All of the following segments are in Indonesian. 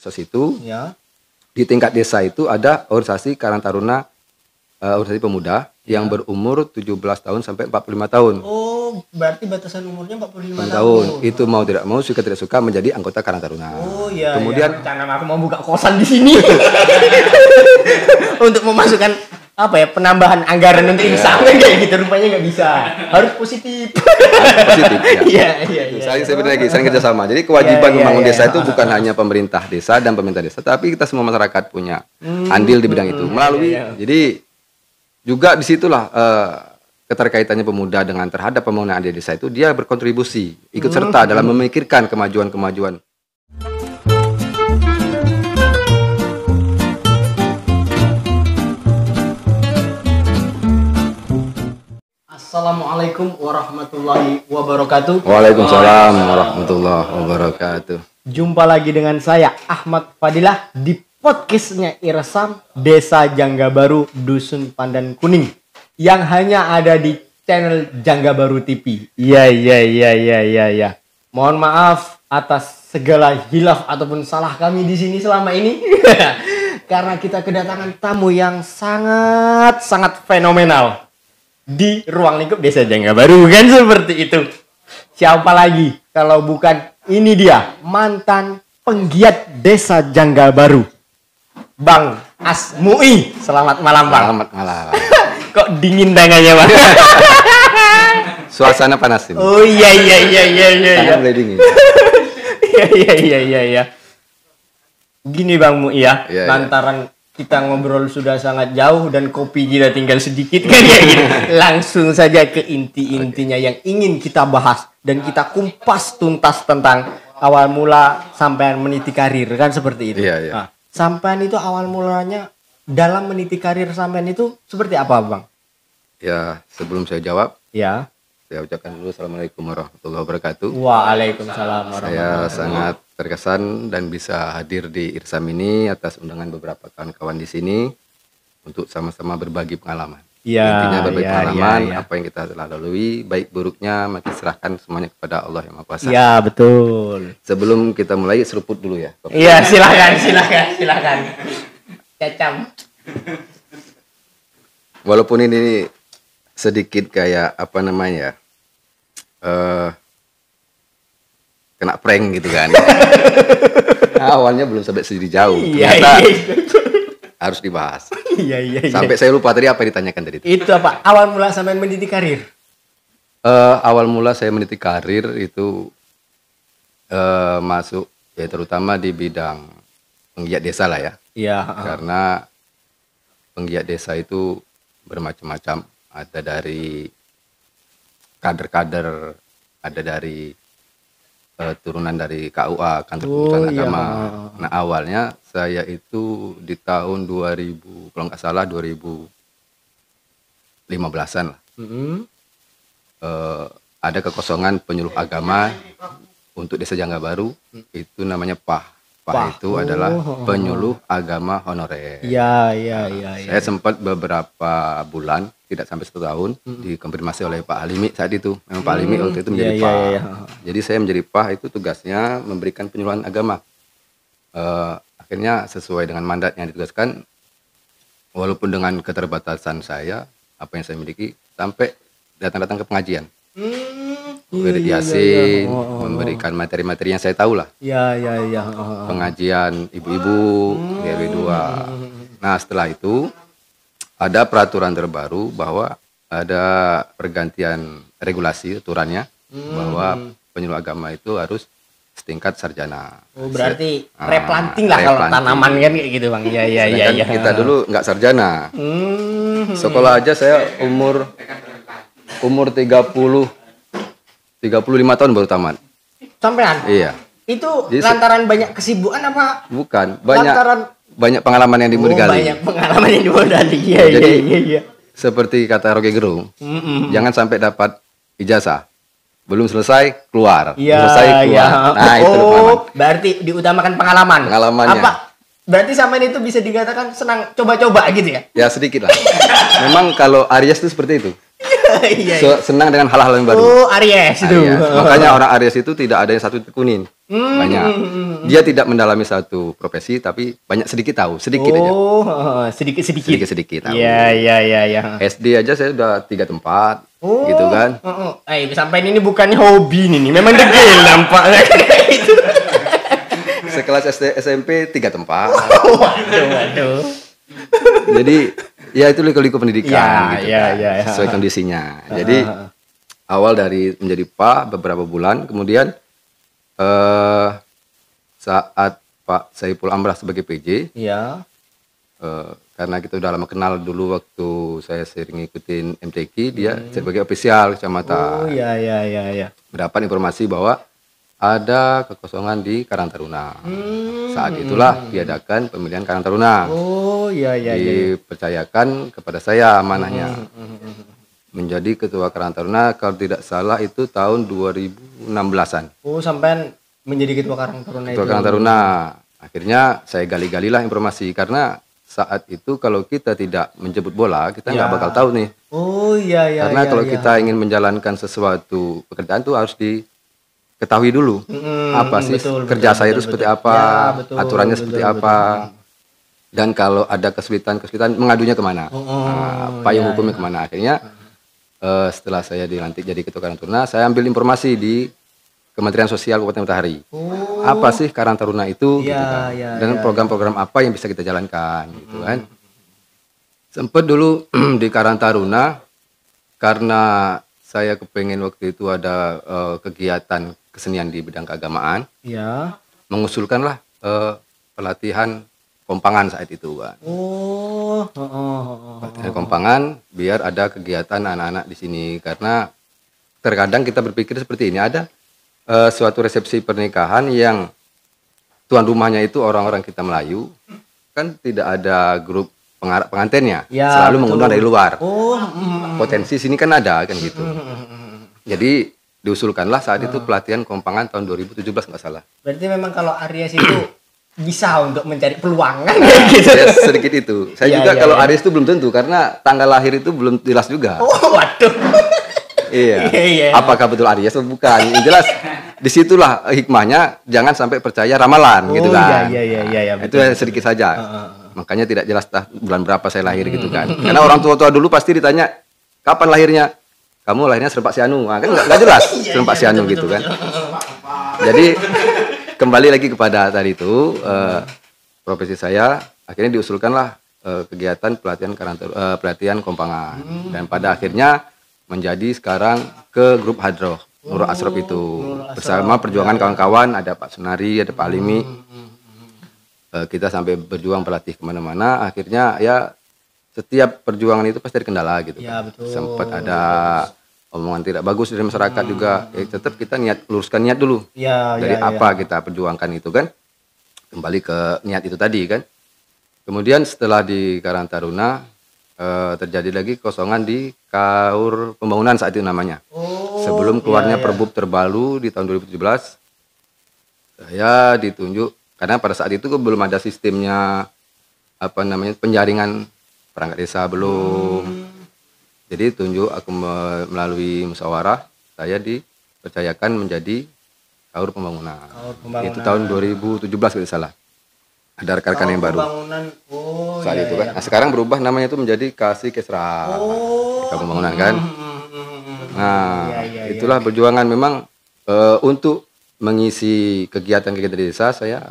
proses itu. Ya. Di tingkat desa itu ada organisasi Karang Taruna, organisasi pemuda yang berumur 17 tahun sampai 45 tahun. Oh, berarti batasan umurnya 45 tahun. Itu mau tidak mau, suka tidak suka menjadi anggota Karang Taruna. Oh iya. Kemudian rencana aku mau buka kosan di sini. Untuk memasukkan penambahan anggaran untuk insan kayak gitu, rupanya nggak bisa. Harus positif. positif ya. Iya. Saling kerjasama. Jadi kewajiban membangun desa itu bukan hanya pemerintah desa dan pemerintah desa, tapi kita semua masyarakat punya andil di bidang itu. Melalui jadi juga disitulah keterkaitannya pemuda dengan terhadap pembangunan di desa itu, dia berkontribusi, ikut serta dalam memikirkan kemajuan-kemajuan. Assalamualaikum warahmatullahi wabarakatuh. Waalaikumsalam warahmatullahi wabarakatuh. Jumpa lagi dengan saya Ahmad Fadilah di podcastnya Irsam Desa Jangga Baru Dusun Pandan Kuning yang hanya ada di channel Jangga Baru TV. Iya. Mohon maaf atas segala hilaf ataupun salah kami di sini selama ini. Karena kita kedatangan tamu yang sangat fenomenal di ruang lingkup Desa Jangga Baru, kan seperti itu. Siapa lagi kalau bukan ini dia, mantan penggiat Desa Jangga Baru, Bang Asmui. Selamat malam, Bang. Selamat malam. Kok dingin tangannya, Bang? Suasana panas ini. Oh iya. Tangan mulai dingin. Iya. Gini Bang Mui ya, Iya. lantaran kita ngobrol sudah sangat jauh dan kopi kita tinggal sedikit kan ya gitu. Langsung saja ke inti-intinya yang ingin kita bahas dan kita kumpas tuntas tentang awal mula sampean meniti karir, kan seperti itu. Iya. Nah, sampean itu awal mulanya dalam meniti karir sampean itu seperti apa, Bang? Ya, sebelum saya jawab, Ya. saya ucapkan dulu Assalamualaikum warahmatullahi wabarakatuh. Waalaikumsalam warahmatullahi Saya wabarakatuh. sangat terkesan dan bisa hadir di Irsam ini atas undangan beberapa kawan-kawan di sini untuk sama-sama berbagi pengalaman. Ya, Intinya berbagi pengalaman, ya. apa yang kita telah lalui, baik buruknya, maka serahkan semuanya kepada Allah Yang Maha Kuasa. Ya, betul. Sebelum kita mulai, seruput dulu ya. Iya, silakan. Cacam. Walaupun ini sedikit kayak kena prank gitu kan. Nah, awalnya belum sampai sedih jauh. Ternyata harus dibahas. Iya. Sampai saya lupa tadi apa yang ditanyakan tadi. Itu apa? Awal mula sampai mendidik karir. Awal mula saya meniti karir itu masuk ya terutama di bidang penggiat desa lah ya. Iya. Karena penggiat desa itu bermacam-macam. Ada dari kader-kader, ada dari turunan dari KUA, Kantor Keputusan Agama. Nah, awalnya saya itu di tahun 2000, kalau nggak salah 2015-an lah. Ada kekosongan penyuluh agama untuk Desa Jangga Baru, itu namanya PAH. PAH itu adalah penyuluh agama honorer. Iya. Saya sempat beberapa bulan, tidak sampai 1 tahun, dikonfirmasi oleh Pak Halimi saat itu. Memang Pak Halimi waktu itu menjadi PAH. Iya. Jadi saya menjadi PAH itu tugasnya memberikan penyuluhan agama. Akhirnya sesuai dengan mandat yang ditugaskan, walaupun dengan keterbatasan saya, apa yang saya miliki, sampai datang-datang ke pengajian. Wirid Yasin, memberikan materi-materi yang saya tahu lah. Iya. Pengajian ibu-ibu di RW 2. Nah, setelah itu ada peraturan terbaru bahwa ada pergantian regulasi aturannya bahwa penyuluh agama itu harus setingkat sarjana. Oh, berarti replanting lah kalau replanting. tanaman kan kayak gitu, Bang. Iya. Sedangkan kita dulu nggak sarjana. Sekolah aja saya umur 35 tahun baru tamat. Sampean? Iya. Itu Jadi lantaran banyak kesibukan apa? Bukan, Lantaran banyak pengalaman yang dimodali. banyak pengalaman yang dimodali. Jadi, Iya. Seperti kata Rocky Gerung, jangan sampai dapat ijazah, belum selesai keluar, selesai keluar. Nah, itu pengalaman. Berarti diutamakan pengalaman. Pengalamannya. Apa? Berarti sampean itu bisa dikatakan senang coba-coba gitu ya? Ya sedikit lah. Memang kalau Aries itu seperti itu. Iya. Senang dengan hal-hal yang baru. Oh, Aries itu. Aries. Makanya orang Aries itu tidak ada yang satu tekunin. banyak. Dia tidak mendalami satu profesi, tapi banyak sedikit tahu, sedikit aja. Oh, sedikit-sedikit. Sedikit tahu. Iya, iya, iya, iya. SD aja saya udah 3 tempat, gitu kan. Sampai ini bukannya hobi nih, memang degil nampaknya. Itu. Sekelas SD SMP 3 tempat. Waduh. Jadi ya itu liku-liku pendidikan, gitu ya, kan, ya. sesuai kondisinya. Jadi awal dari menjadi Pak beberapa bulan, kemudian saat Pak Saiful Amrah sebagai PJ, Iya. karena kita udah lama kenal dulu waktu saya sering ngikutin MTQ, dia sebagai ofisial Oh, kecamatan. iya, iya, iya, iya. Mendapat informasi bahwa ada kekosongan di Karang Taruna. Saat itulah diadakan pemilihan Karang Taruna. Oh, iya, iya, iya. Dipercayakan kepada saya amanahnya. Menjadi ketua Karang Taruna kalau tidak salah itu tahun 2016-an. Oh, sampai menjadi ketua Karang Taruna itu. Ketua Karang Taruna. Akhirnya saya gali-galilah informasi karena saat itu kalau kita tidak menjemput bola, kita nggak bakal tahu nih. Oh, iya, iya. Karena iya, kalau iya. kita ingin menjalankan sesuatu pekerjaan tuh harus diketahui dulu. Apa sih betul, kerja betul, saya betul, itu seperti betul. apa, Ya, betul, aturannya betul, seperti betul. apa. Dan kalau ada kesulitan-kesulitan mengadunya kemana? Payung hukumnya kemana? Akhirnya setelah saya dilantik jadi ketua Karang Taruna, saya ambil informasi di Kementerian Sosial Kabupaten Matahari. Apa sih Karang Taruna itu? Gitu kan. Dan program-program apa yang bisa kita jalankan, gitu kan? Sempet dulu di Karang Taruna, karena saya kepengen waktu itu ada kegiatan kesenian di bidang keagamaan, Iya. mengusulkanlah pelatihan kompangan saat itu, kan. Oh, Pelatihan kompangan biar ada kegiatan anak-anak di sini, karena terkadang kita berpikir seperti ini, ada suatu resepsi pernikahan yang tuan rumahnya itu orang-orang kita Melayu, kan tidak ada grup pengantinnya, Ya, selalu betul. mengundang dari luar. Oh, Potensi sini kan ada kan gitu. Jadi diusulkanlah saat itu pelatihan kompangan tahun 2017 nggak salah. berarti memang kalau Aries itu bisa untuk mencari peluang kan gitu. Saya sedikit itu. Saya Iya, juga iya, kalau iya. Aries itu belum tentu karena tanggal lahir itu belum jelas juga. Oh, waduh. Iya. Iya. Apakah betul Aries atau bukan? Yang jelas disitulah hikmahnya, jangan sampai percaya ramalan gitu kan. Iya, Itu sedikit saja. Makanya tidak jelas bulan berapa saya lahir gitu kan. Karena orang tua-tua dulu pasti ditanya kapan lahirnya. Kamu lahirnya Serempak Sianu. Nah, kan nggak jelas Serempak Sianu gitu kan. Jadi kembali lagi kepada tadi itu profesi saya, akhirnya diusulkanlah kegiatan pelatihan kompangan, dan pada akhirnya menjadi sekarang ke grup Hadroh Nurul Asrop itu bersama perjuangan kawan-kawan, ada Pak Sunari, ada Pak Alimi. Kita sampai berjuang pelatih kemana-mana, akhirnya ya setiap perjuangan itu pasti ada kendala gitu Ya, kan. betul. Sempat ada omongan tidak bagus dari masyarakat juga, ya tetap kita luruskan niat dulu. Iya, Dari apa kita perjuangkan itu kan, kembali ke niat itu tadi kan. Kemudian setelah di Karang Taruna terjadi lagi kosongan di Kaur Pembangunan saat itu namanya. Sebelum keluarnya Perbub terbaru di tahun 2017, saya ditunjuk karena pada saat itu belum ada sistemnya penjaringan perangkat desa belum. Jadi tunjuk aku melalui musyawarah, saya dipercayakan menjadi Kaur Pembangunan. Itu tahun 2017 kalau tidak salah. Ada rekan-rekan yang baru. Pembangunan. Oh, Saat itu kan. Nah, sekarang berubah namanya itu menjadi Kasih Kesra. Kaur Pembangunan kan. Nah, itulah perjuangan memang untuk mengisi kegiatan-kegiatan di desa, saya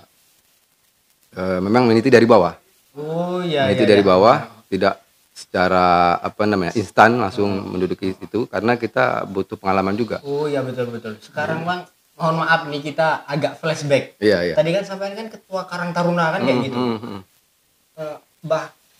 memang meniti dari bawah. Oh, iya. Meniti dari bawah, tidak secara instan langsung menduduki itu, karena kita butuh pengalaman juga. Oh, iya, betul. Sekarang Bang, mohon maaf nih kita agak flashback. Iya. Tadi kan sampai kan ketua Karang Taruna kan kayak gitu.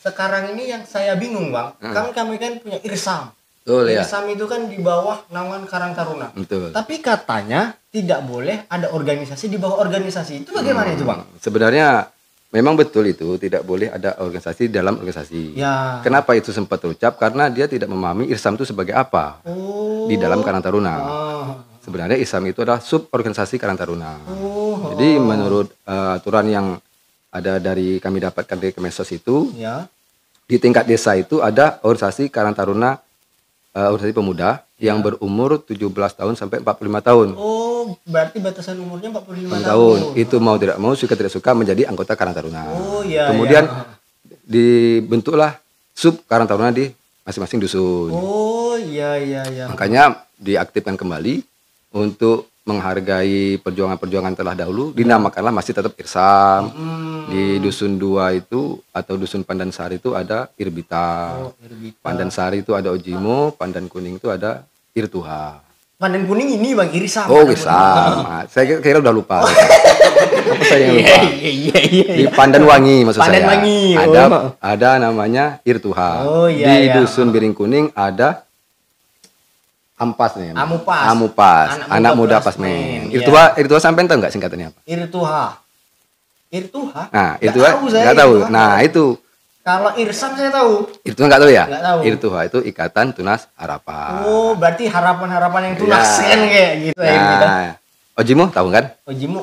Sekarang ini yang saya bingung Bang, kami kan punya Irsam. Betul ya. Irsam itu kan di bawah naungan Karang Taruna. Betul. Tapi katanya tidak boleh ada organisasi di bawah organisasi. Itu bagaimana itu Bang? Sebenarnya memang betul itu, tidak boleh ada organisasi dalam organisasi. Ya. Kenapa itu sempat terucap? Karena dia tidak memahami Irsam itu sebagai apa di dalam Karang Taruna. Sebenarnya Irsam itu adalah sub organisasi Karang Taruna. Jadi menurut aturan yang ada dari kami dapatkan dari Kemensos itu, Ya. di tingkat desa itu ada organisasi Karang Taruna, organisasi pemuda yang berumur 17 tahun sampai 45 tahun. Oh, berarti batasan umurnya 45 tahun. Itu mau tidak mau, suka tidak suka menjadi anggota Karang Taruna. Oh iya. Kemudian dibentuklah sub Karang Taruna di masing-masing dusun. Oh iya. Makanya diaktifkan kembali untuk menghargai perjuangan-perjuangan telah dahulu, dinamakanlah masih tetap Irsam. Di dusun 2 itu atau dusun Pandan Sari itu ada Irbita. Pandan Sari itu ada Ojimo, Pandan Kuning itu ada Irtuha. Pandan Kuning ini Bang Irsam. Oh, Irsam. Saya kira udah lupa. Apa saya yang lupa? Iya. Di Pandan Wangi maksud Pandan saya. Wangi. Ada namanya Irtuha. Oh, iya, Di iya. dusun Biring Kuning ada Ampas nih. Amupas. Anak muda Pasmen. Iya. Irtuha sampai tahu nggak singkatannya apa? Irtuha. Nah, Nggak Irtuha tahu saya nggak tahu. Irtuha. Nah, itu Kalau Irsam saya tahu. Irtuha nggak tahu ya? Nggak tahu. Irtuha itu Ikatan Tunas Harapan. Oh, berarti harapan-harapan yang tunas Iya. kan kayak gitu ya. Irbita. Nah, Ojimo tahu kan? Ojimu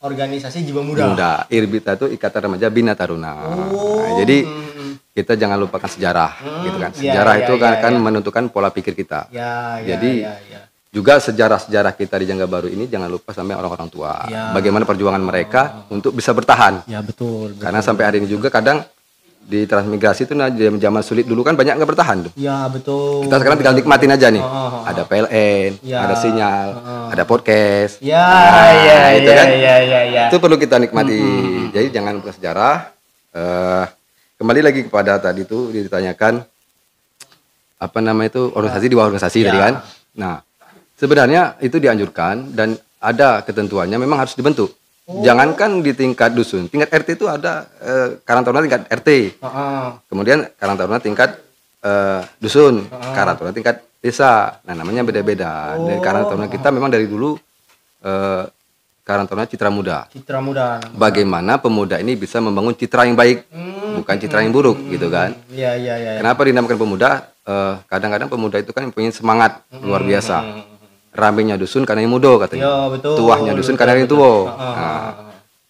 organisasi jiwa muda. Muda. Irbita itu Ikatan Remaja Bina Taruna. Oh. Nah, jadi kita jangan lupakan sejarah, gitu kan? Iya, Sejarah iya, itu iya, akan iya. menentukan pola pikir kita. Ya. Jadi, juga sejarah-sejarah kita di Jangga Baru ini jangan lupa sampai orang-orang tua. Ya. Bagaimana perjuangan mereka untuk bisa bertahan. Ya betul. Karena sampai hari ini juga kadang di transmigrasi itu nah, zaman sulit dulu kan banyak nggak bertahan tuh. Ya betul. Kita sekarang tinggal nikmatin aja nih. Oh. Ada PLN, Ya. ada sinyal, ada podcast. Ya, Nah, ya, itu ya, kan. ya. Itu perlu kita nikmati. Jadi jangan lupa sejarah. Kembali lagi kepada tadi itu ditanyakan apa nama itu organisasi di bawah organisasi Ya. tadi kan. Nah, sebenarnya itu dianjurkan dan ada ketentuannya memang harus dibentuk. Jangankan di tingkat dusun, tingkat RT itu ada Karang Taruna tingkat RT. Kemudian Karang Taruna tingkat dusun, Karang Taruna tingkat desa. Nah, namanya beda-beda. Dan Karang Taruna kita memang dari dulu Karang Taruna Citra Muda. Citra muda. Bagaimana pemuda ini bisa membangun citra yang baik, bukan citra yang buruk, gitu kan? Iya. Kenapa dinamakan pemuda? Kadang-kadang pemuda itu kan punya semangat luar biasa. Ramainya dusun karena yang muda katanya. Ya, betul. Tuahnya dusun karena yang tua. Betul. Nah,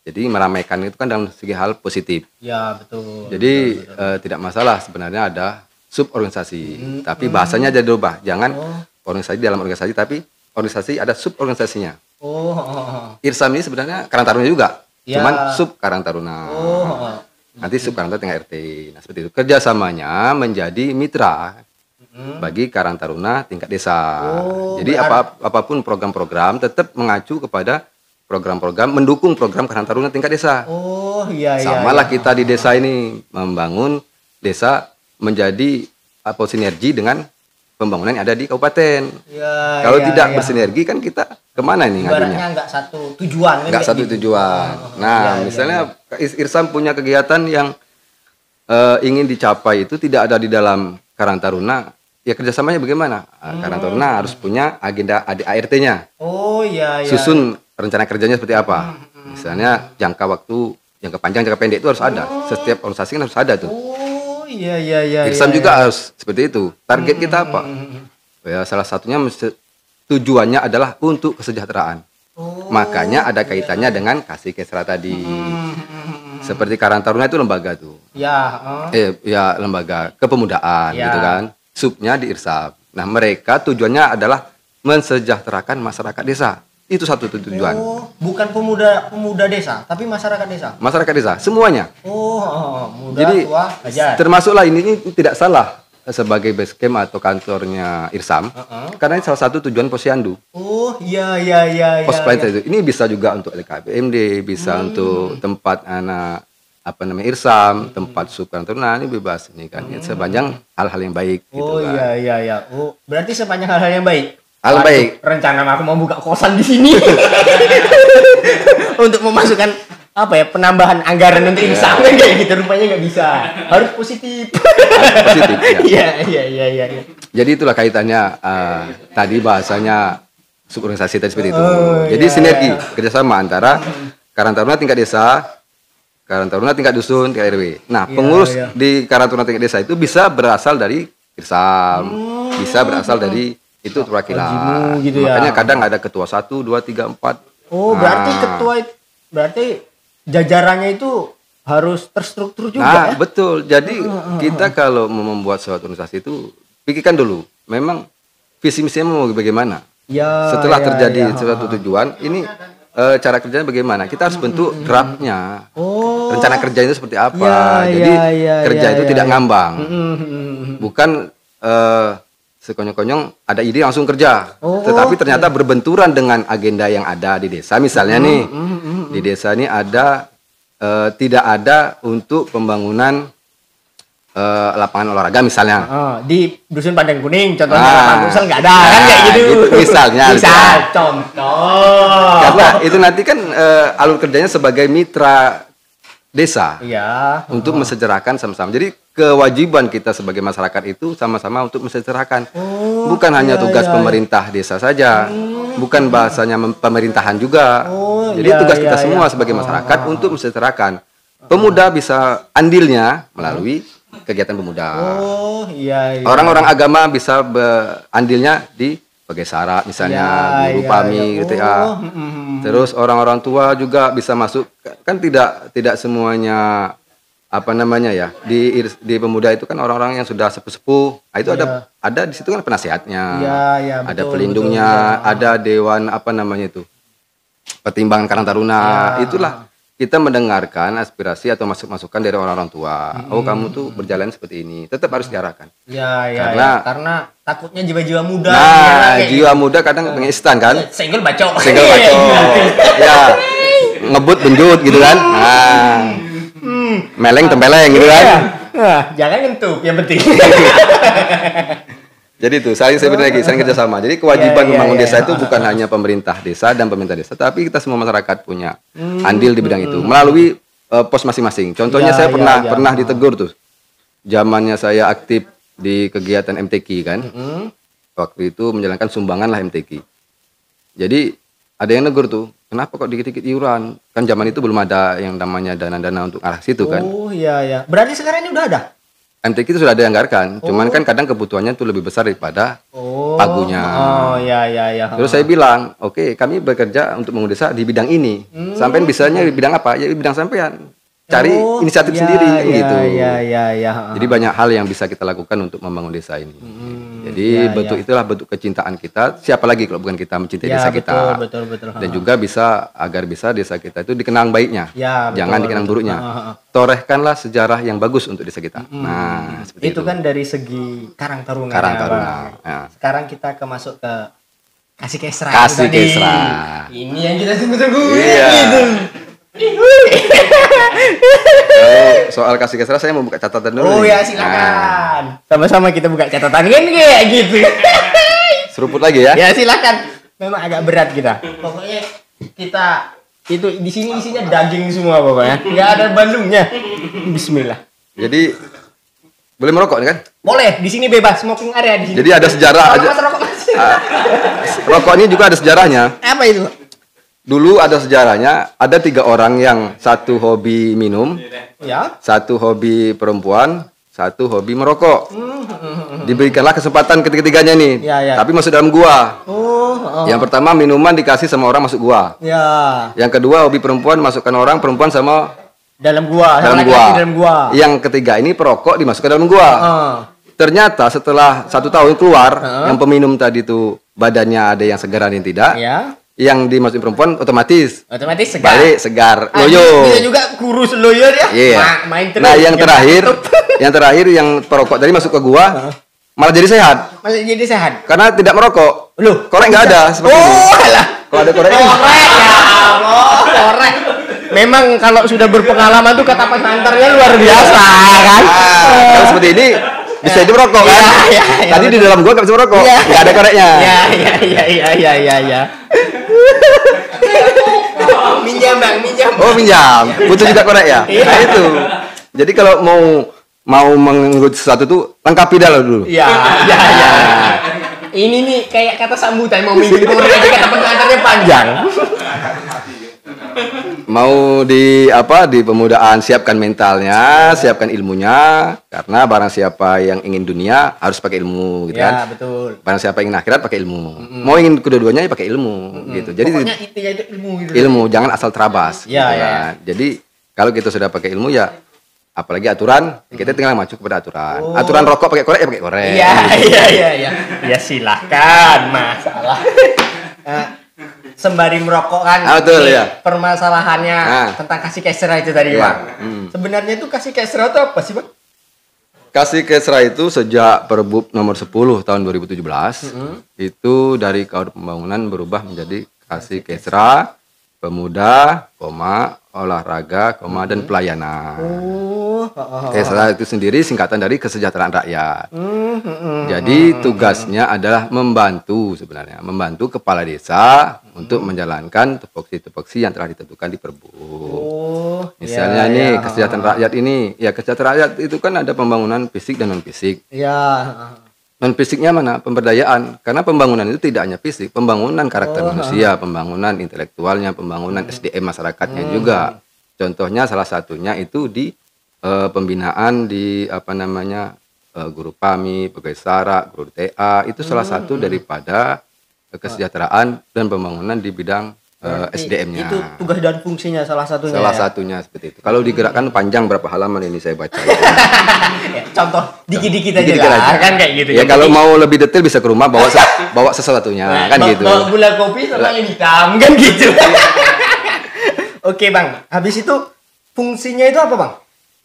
jadi meramaikan itu kan dalam segi hal positif. Ya, betul. Jadi tidak masalah sebenarnya ada suborganisasi. Tapi bahasanya jadi berubah. Jangan organisasi dalam organisasi, tapi organisasi ada suborganisasinya. Irsam ini sebenarnya Karang Taruna juga. Ya. Cuman sub Karang Taruna. Nanti sub Karang Taruna tinggal RT. Nah, seperti itu. Kerjasamanya menjadi mitra bagi Karang Taruna tingkat desa. Jadi apapun program-program tetap mengacu kepada program-program mendukung program Karang Taruna tingkat desa. Iya. Samalah kita di desa ini membangun desa menjadi sinergi dengan pembangunan yang ada di kabupaten. Ya, Kalau tidak bersinergi kan kita kemana nih ngadunya? Ibaratnya nggak satu tujuan. kan Nggak kayak satu gitu. tujuan. Nah, misalnya Irsam punya kegiatan yang ingin dicapai itu tidak ada di dalam Karang Taruna. Ya kerjasamanya bagaimana? Karang Taruna harus punya agenda ART-nya. Iya. Susun rencana kerjanya seperti apa. Misalnya jangka waktu, jangka panjang, jangka pendek itu harus ada. Setiap organisasi kan harus ada tuh. Iya. Irsam juga harus seperti itu. Target kita apa? Ya, salah satunya tujuannya adalah untuk kesejahteraan. Makanya ada kaitannya dengan kasih kesra tadi. Seperti Karang Taruna itu lembaga tuh. Ya lembaga kepemudaan Ya. gitu kan. Subnya di Irsam. Nah, mereka tujuannya adalah mensejahterakan masyarakat desa. Itu satu tujuan. Bukan pemuda desa, tapi masyarakat desa. Masyarakat desa semuanya. Muda, Jadi tua, ajar. termasuklah ini tidak salah sebagai base camp atau kantornya Irsam. Karena ini salah satu tujuan Posyandu. Iya. Pos pelayanan itu. Ini bisa juga untuk LKPMD, bisa untuk tempat anak Irsam, tempat sub Karang Taruna, ini bebas ini kan. Sepanjang hal-hal yang baik gitu kan. Iya. Berarti sepanjang hal-hal yang baik. Hal baik. Rencana aku mau buka kosan di sini untuk memasukkan penambahan anggaran untuk Irsam kan kayak gitu, rupanya nggak bisa. Harus positif. Positif ya. Iya. Jadi itulah kaitannya tadi bahasanya suborganisasi tadi seperti itu. Jadi iya, sinergi kerjasama antara Karang Taruna tingkat desa, Karang Taruna tingkat dusun, tingkat RW. Nah, pengurus di Karang Taruna tingkat desa itu bisa berasal dari Irsam, bisa berasal dari itu perwakilan. Gitu ya. Makanya kadang ada ketua 1, 2, 3, 4. Berarti berarti jajarannya itu harus terstruktur juga Nah, ya? betul. Jadi kita kalau mau membuat suatu organisasi itu pikirkan dulu. Memang visi misinya mau bagaimana. Ya, Setelah ya, terjadi ya. suatu tujuan, ini cara kerjanya bagaimana? Kita harus bentuk draftnya. Oh. Rencana kerja itu seperti apa? Ya, Jadi ya, kerja ya, itu ya, tidak ya. ngambang. Bukan sekonyong-konyong ada ide langsung kerja. Oh, Tetapi ternyata berbenturan dengan agenda yang ada di desa. Misalnya nih, di desa ini ada tidak ada untuk pembangunan lapangan olahraga misalnya. Di Dusun Pandang Kuning contohnya Ah. lapangan futsal nggak ada kan kayak gitu. Misalnya. Misal contoh. Karena itu nanti kan alur kerjanya sebagai mitra desa Iya. untuk mensejarahkan sama-sama. Jadi kewajiban kita sebagai masyarakat itu sama-sama untuk mensejarahkan. Bukan hanya tugas pemerintah desa saja, bukan bahasanya pemerintahan juga. Jadi iya, tugas iya, kita iya. semua sebagai masyarakat untuk mensejarahkan. Pemuda bisa andilnya melalui kegiatan pemuda. Oh, iya, iya. Orang-orang agama bisa andilnya di sebagai syarat misalnya guru iya, PAMI iya. gitu ya. Terus orang-orang tua juga bisa masuk, kan tidak semuanya apa namanya ya, di pemuda itu kan orang-orang yang sudah sepuh-sepuh. Nah, itu ada di situ kan penasehatnya. Iya, iya, Ada betul, pelindungnya, betul, ada dewan apa namanya itu? Pertimbangan Karang Taruna. Itulah kita mendengarkan aspirasi atau masukan dari orang-orang tua. Oh, kamu tuh berjalan seperti ini. Tetap harus diarahkan. Iya, iya. Karena- Karena takutnya jiwa-jiwa muda. Nah, jiwa muda kadang pengen instan kan? Senggol bacok. Single baco. Ya, ngebut benjut gitu kan. Nah, meleng tempeleng gitu kan. Nah, jangan ngentup yang penting. Jadi itu saling lagi, saling kerjasama. Jadi kewajiban Iya, membangun iya, desa iya. itu bukan hanya pemerintah desa dan pemerintah desa, tapi kita semua masyarakat punya andil di bidang itu melalui pos masing-masing. Contohnya Iya, saya iya, iya. pernah ditegur tuh. Zamannya saya aktif di kegiatan MTQ kan. Waktu itu menjalankan sumbangan lah MTQ. Jadi ada yang negur tuh, kenapa kok dikit-dikit iuran? Kan zaman itu belum ada yang namanya dana-dana untuk arah situ kan. Oh, iya, iya. Berarti sekarang ini udah ada? MTQ itu sudah ada yang anggarkan, cuman kan kadang kebutuhannya tuh lebih besar daripada Oh. pagunya. Oh, iya, iya, iya. Terus saya bilang, oke, kami bekerja untuk membangun desa di bidang ini. Sampean bisanya di bidang apa? Ya di bidang sampean. Cari Oh, inisiatif iya, sendiri iya, gitu. Iya, iya, iya. Jadi banyak hal yang bisa kita lakukan untuk membangun desa ini. Jadi itulah bentuk kecintaan kita. Siapa lagi kalau bukan kita mencintai Ya, desa betul, kita. betul. Dan juga bisa agar bisa desa kita itu dikenang baiknya. Ya, betul, Jangan dikenang betul. buruknya. Torehkanlah sejarah yang bagus untuk desa kita. Nah, seperti Itu kan dari segi Karang Taruna. Karang ya, Taruna. Bang. Ya. Sekarang kita masuk ke Kasih Kesra. Kasih itu tadi. Kesra. Ini yang kita tunggu-tunggu. Iya. Gitu. Soal kasih kesra saya mau buka catatan dulu. Oh nih. ya, silakan. Sama-sama kita buka catatan kan kayak gitu. Seruput lagi ya. Ya silakan. Memang agak berat kita. Pokoknya kita itu di sini isinya daging semua pokoknya. Nggak ada balungnya. Bismillah. Jadi boleh merokok nih kan? Boleh, di sini bebas smoking area di sini. Jadi ada sejarah Rokok, aja. Mas, rokok, Mas. Rokok ini juga ada sejarahnya. Apa itu? Dulu ada sejarahnya, ada 3 orang yang satu hobi minum, Ya. satu hobi perempuan, satu hobi merokok. Diberikanlah kesempatan ketiga-tiganya nih. Ya, ya. Tapi masuk dalam gua. Oh. Yang pertama minuman dikasih sama orang masuk gua. Ya. Yang kedua hobi perempuan masukkan orang perempuan sama Dalam gua, dalam sama gua. laki-laki dalam gua. Yang ketiga ini perokok dimasukkan dalam gua. Ternyata setelah 1 tahun keluar, yang peminum tadi tuh badannya ada yang segar ada yang tidak. Ya. Yang dimasukin perempuan otomatis Otomatis segar. balik segar, Ah, loyo. Bisa juga kurus loyo ya. Iya. Main terus. Nah, yang Nggak terakhir, tutup. yang perokok tadi masuk ke gua, malah jadi sehat Malah jadi sehat. karena tidak merokok. Loh, Korek nggak ada seperti itu. Oh, alah. Kalau ada korek, Korek ya Allah, korek. Memang kalau sudah berpengalaman tuh kata pengantarnya luar biasa kan. kalau seperti ini bisa hidup merokok kan? Iya, iya, Tadi di dalam gua nggak bisa merokok, Iya. nggak ada koreknya. Ya. Minjam bang, minjam. Oh minjam, butuh juga korek ya. Iya. Nah itu. Jadi kalau mau mengurut sesuatu tuh lengkapi dulu. Ya. Ini nih kayak kata sambutan mau minjem korek aja kata pengantarnya panjang. Mau di pemudaan siapkan mentalnya, siapkan ilmunya, karena barang siapa yang ingin dunia harus pakai ilmu gitu Ya kan. betul. Barang siapa yang ingin akhirat pakai ilmu. Mau ingin kedua-duanya ya pakai ilmu gitu. Jadi Pokoknya intinya itu ilmu gitu. ilmu jangan asal terabas Ya, gitu ya. kan. Jadi kalau kita sudah pakai ilmu ya apalagi aturan, kita tinggal maju kepada aturan. Aturan rokok pakai korek ya pakai korek. Iya. Ya silahkan, masalah. Sembari merokok kan, betul, ya. Permasalahannya tentang kasih kesra itu tadi, Bang. Sebenarnya itu kasih kesra itu apa sih, Bang? Kasih kesra itu sejak Perbup nomor 10 tahun 2017 itu dari Kaur Pembangunan berubah menjadi kasih kesra, pemuda, olahraga, dan pelayanan. Kesra itu sendiri singkatan dari kesejahteraan rakyat. Jadi tugasnya adalah membantu kepala desa untuk menjalankan tupoksi yang telah ditentukan di Perbup. Misalnya kesejahteraan rakyat ini, kesejahteraan rakyat itu kan ada pembangunan fisik dan non fisik. Non fisiknya mana? Pemberdayaan. Karena pembangunan itu tidak hanya fisik, pembangunan karakter manusia, pembangunan intelektualnya, pembangunan SDM masyarakatnya juga. Contohnya salah satunya itu di pembinaan di guru PAMI, pegawai SARA, guru TA, itu salah satu daripada kesejahteraan dan pembangunan di bidang SDM-nya. Itu tugas dan fungsinya salah satunya. Salah satunya seperti itu. Kalau digerakkan panjang berapa halaman ini saya baca. Contoh dikit-dikit aja. Kan kayak gitu. Ya kalau mau lebih detail bisa ke rumah bawa sesuatunya kan gitu. Bawa gula kopi sama yang hitam kan gitu. Oke, Bang. Habis itu fungsinya itu apa, Bang?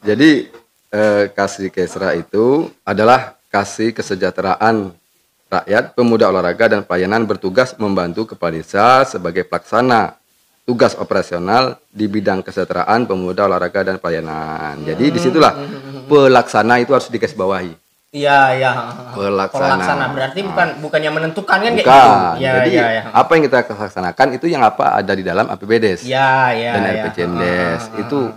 Jadi kasih kesra itu adalah kasih kesejahteraan rakyat, pemuda, olahraga, dan pelayanan bertugas membantu kepala desa sebagai pelaksana tugas operasional di bidang kesejahteraan, pemuda, olahraga, dan pelayanan. Jadi disitulah pelaksana itu harus digarisbawahi. Iya. Pelaksana berarti bukannya menentukan kan kayak gitu. Ya, jadi apa yang kita laksanakan itu yang apa ada di dalam APBDes dan RPJMDes. Itu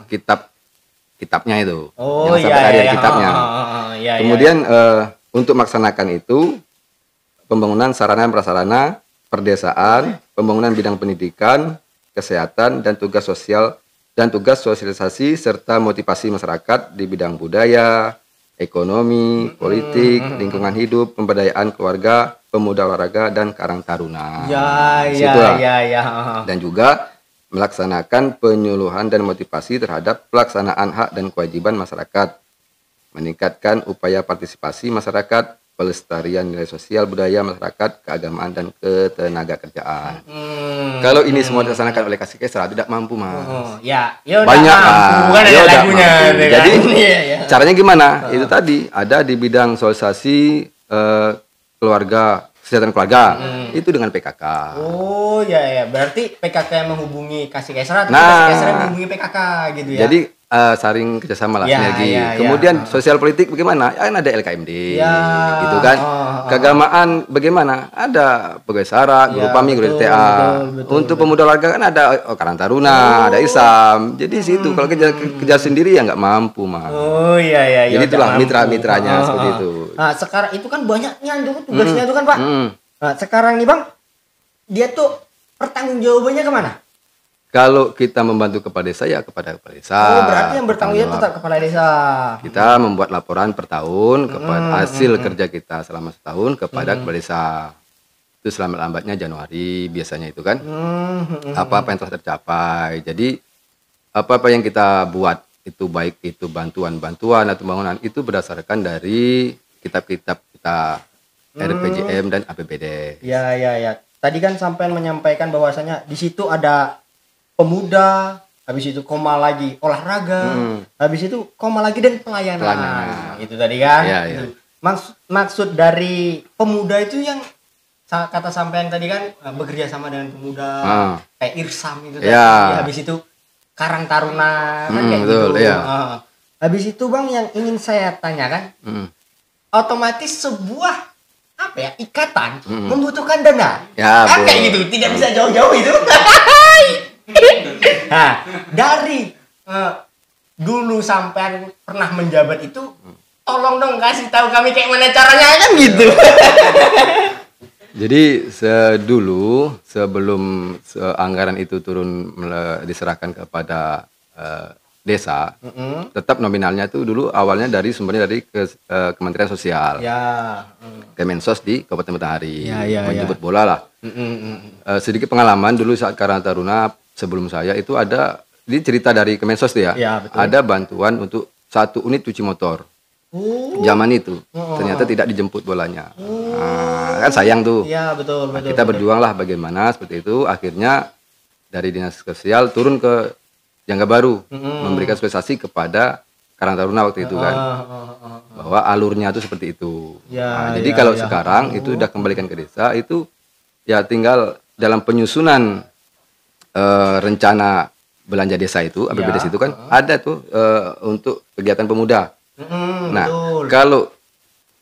kitabnya itu. Jangan sampai ada kitabnya. Kemudian untuk melaksanakan itu pembangunan sarana prasarana perdesaan, pembangunan bidang pendidikan, kesehatan, dan tugas sosialisasi serta motivasi masyarakat di bidang budaya, ekonomi, politik, lingkungan hidup, pemberdayaan keluarga, pemuda, olahraga, dan karang taruna. Dan juga melaksanakan penyuluhan dan motivasi terhadap pelaksanaan hak dan kewajiban masyarakat, meningkatkan upaya partisipasi masyarakat, pelestarian nilai sosial budaya masyarakat, keagamaan, dan ketenaga kerjaan. Kalau ini semua dilaksanakan oleh kasih kesra tidak mampu, Mas. Banyak lagunya. Jadi caranya gimana? Itu tadi ada di bidang sosialisasi keluarga, kesehatan keluarga. Itu dengan PKK. Berarti PKK yang menghubungi kasih kesra, kasih kesra yang menghubungi PKK gitu ya. Jadi saling kerjasama lah, sinergi. Kemudian sosial politik bagaimana? Kan ada LKMD, gitu kan. Keagamaan bagaimana? Ada pegawai SARA, guru PAMI, guru TA. Untuk pemuda olahraga kan ada Karang Taruna, ada ISAM. Jadi situ kalau kerja sendiri ya nggak mampu, Mas. Jadi itulah mitra-mitranya seperti itu. Nah, sekarang itu kan banyaknya tugasnya itu kan, Pak. Nah, sekarang nih, Bang, dia tuh pertanggungjawabannya kemana? Kalau kita membantu kepala desa ya kepada kepala desa. Berarti yang bertanggung jawab tetap kepala desa. Kita membuat laporan per tahun kepada hasil kerja kita selama setahun kepada kepala desa. Itu lambatnya Januari biasanya itu kan. Apa yang telah tercapai. Jadi apa yang kita buat itu baik itu bantuan atau bangunan itu berdasarkan dari kitab-kitab kita RPJM dan APBD. Ya. Tadi kan sampai menyampaikan bahwasanya di situ ada pemuda, habis itu koma lagi olahraga, habis itu koma lagi dan pelayanan. Itu tadi kan. Maksud dari pemuda itu yang kata sampean tadi kan bekerja sama dengan pemuda, kayak Irsam itu tadi. Habis itu Karang Taruna kan kayak betul, gitu. Habis itu, Bang, yang ingin saya tanyakan, otomatis sebuah ikatan membutuhkan dana. Kan kayak gitu, tidak bisa jauh-jauh itu. Nah, dari dulu sampai pernah menjabat itu, tolong dong kasih tahu kami kayak mana caranya kan gitu. Jadi dulu sebelum anggaran itu turun diserahkan kepada desa, tetap nominalnya itu dulu awalnya sumbernya dari Kementerian Sosial, Kemensos di Kabupaten Matahari, menjemput bola lah. Sedikit pengalaman dulu saat Karang Taruna sebelum saya itu ada, ini cerita dari Kemensos tuh ya, ada bantuan untuk 1 unit cuci motor. Zaman itu ternyata tidak dijemput bolanya. Nah, kan sayang tuh. Iya, betul, Nah, betul. kita berjuang lah bagaimana seperti itu. Akhirnya dari dinas sosial turun ke Jangga Baru, memberikan sosialisasi kepada Karang Taruna waktu itu kan, bahwa alurnya itu seperti itu. Ya, Jadi ya, kalau ya. sekarang itu udah kembalikan ke desa, itu ya tinggal dalam penyusunan rencana belanja desa itu, APBDes itu kan ada tuh untuk kegiatan pemuda. Nah, betul. kalau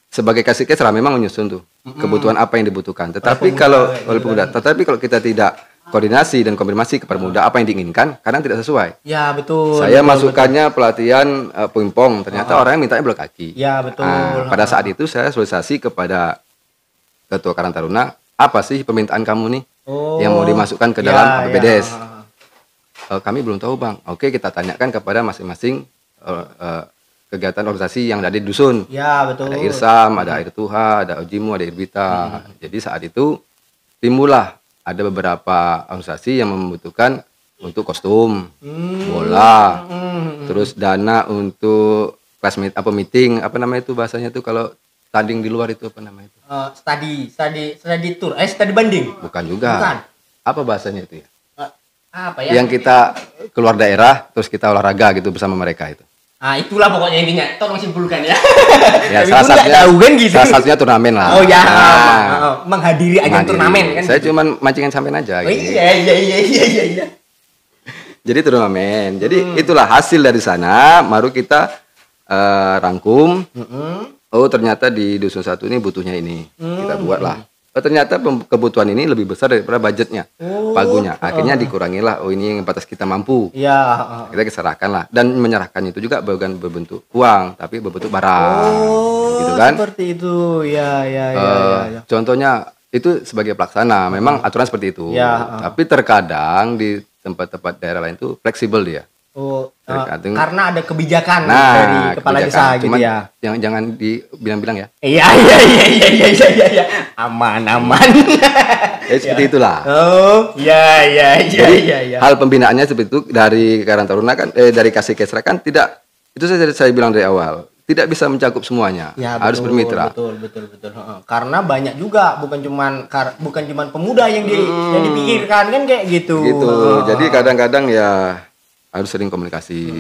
sebagai Kasih-Kesra memang menyusun tuh kebutuhan apa yang dibutuhkan. Tetapi kalau oleh pemuda, tetapi kalau kita tidak koordinasi dan konfirmasi kepada pemuda apa yang diinginkan, kadang tidak sesuai. Ya, betul. Saya betul, masukkannya pelatihan pingpong, ternyata orangnya mintanya bola kaki. Ya, betul. Nah, pada saat itu saya sosialisasi kepada Ketua Karang Taruna, apa sih permintaan kamu nih yang mau dimasukkan ke dalam APBDes? Kami belum tahu bang. Oke, kita tanyakan kepada masing-masing kegiatan organisasi yang ada di dusun. Ya, betul. Ada Irsam, ada Air Tuha, ada Ojimu, ada Irbita. Jadi saat itu timbullah ada beberapa organisasi yang membutuhkan untuk kostum, bola, terus dana untuk kelas meeting, apa namanya itu bahasanya tuh kalau tanding di luar itu apa namanya itu? Study tour, study banding. Bukan juga. Bukan. Apa bahasanya itu ya? Apa ya? Yang kita keluar daerah terus kita olahraga gitu bersama mereka itu. Ah, itulah pokoknya intinya. Tolong simpulkan ya. Ya, Tapi salah pun nggak satunya, tahu kan gitu. salah satunya turnamen lah. Oh ya, Nah, menghadiri ajang mandiri. turnamen kan. Saya gitu. cuman mancingan sampean aja. Oh, Gitu. iya. Jadi turnamen. Jadi itulah hasil dari sana. Baru kita rangkum. Oh ternyata di dusun satu ini butuhnya ini. Kita buatlah. Oh, ternyata kebutuhan ini lebih besar daripada budgetnya, pagunya. Akhirnya dikurangilah. Oh ini yang batas kita mampu. Iya. Kita serahkan lah. Dan menyerahkan itu juga bukan berbentuk uang, tapi berbentuk barang. Gitu kan? Seperti itu. Ya. Contohnya itu sebagai pelaksana. Memang aturan seperti itu. Ya. Tapi terkadang di tempat-tempat daerah lain itu fleksibel dia. Oh, Tergantung. karena ada kebijakan Nah, dari kepala kebijakan. desa gitu Cuman ya. Jangan dibilang-bilang ya. Iya. Aman. Seperti itulah. Oh, iya. Jadi hal pembinaannya seperti itu dari Karang Taruna kan, dari Kasih-Kesra kan tidak, itu saya bilang dari awal, tidak bisa mencakup semuanya, Ya, harus betul, bermitra. Betul. Karena banyak juga bukan cuman pemuda yang dipikirkan kan kayak gitu. Gitu. Jadi kadang-kadang ya harus sering komunikasi.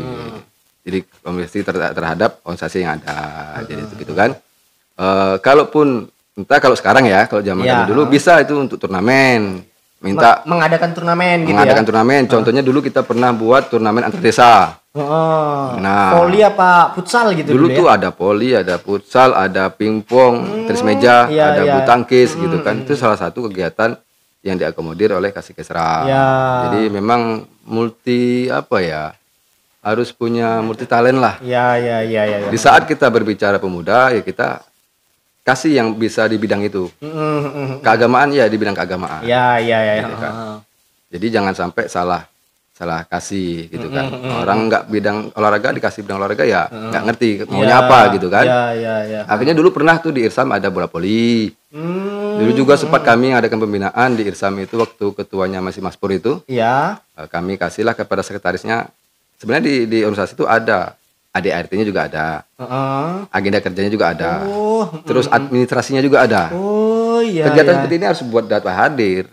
Jadi komunikasi terhadap organisasi yang ada. Jadi itu gitu kan. Kalaupun entah kalau sekarang ya, kalau zaman kami dulu bisa itu untuk turnamen. Minta mengadakan turnamen gitu mengadakan turnamen. Contohnya dulu kita pernah buat turnamen antar desa. Nah, voli apa futsal gitu dulu ya? tuh ada voli, ada futsal, ada pingpong, tenis meja, ada bulu tangkis gitu kan. Itu salah satu kegiatan yang diakomodir oleh Kasih-Kesra. Jadi memang harus punya multi talent lah. Iya. Di saat kita berbicara pemuda ya kita kasih yang bisa di bidang itu. Keagamaan ya di bidang keagamaan. Iya. Gitu kan. Jadi jangan sampai salah kasih gitu kan. Orang nggak bidang olahraga dikasih bidang olahraga ya nggak ngerti maunya apa gitu kan. Iya. Akhirnya dulu pernah tuh di Irsam ada bola voli. Dulu juga sempat kami adakan pembinaan di Irsam itu waktu ketuanya masih Mas Pur itu. Iya. Kami kasihlah kepada sekretarisnya. Sebenarnya di organisasi itu ada ADART-nya juga ada. Agenda kerjanya juga ada. Terus administrasinya juga ada. Oh iya. Kegiatan seperti ini harus buat data hadir.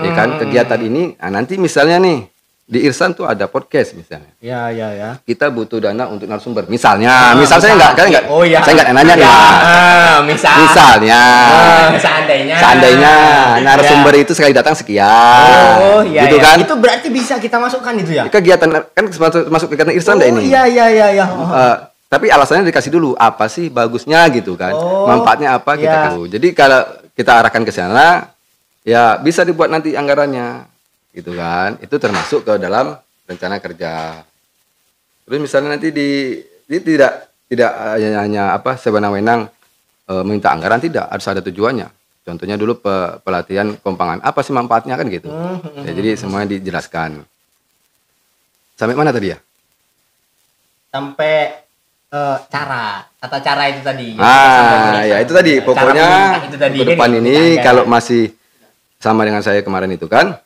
Ya kan kegiatan ini nanti misalnya nih di Irsan tuh ada podcast misalnya. Ya. Kita butuh dana untuk narasumber. Misalnya, saya nggak saya nggak nanya nih. Misalnya, seandainya narasumber itu sekali datang sekian. Oh iya. Gitu kan? Itu berarti bisa kita masukkan itu ya? Kegiatan kan masuk kegiatan Irsan ini. Iya. Tapi alasannya dikasih dulu apa sih bagusnya gitu kan? Manfaatnya apa kita kasih. Jadi kalau kita arahkan ke sana, ya bisa dibuat nanti anggarannya. Gitu kan, itu termasuk ke dalam rencana kerja. Terus misalnya nanti tidak hanya sewenang-wenang minta anggaran, tidak harus ada tujuannya. Contohnya dulu pelatihan kompangan, apa sih manfaatnya kan gitu. Ya, jadi semuanya dijelaskan. Sampai mana tadi ya? Sampai tata cara itu tadi. Ya itu tadi. Pokoknya ke depan ini kalau masih sama dengan saya kemarin itu kan,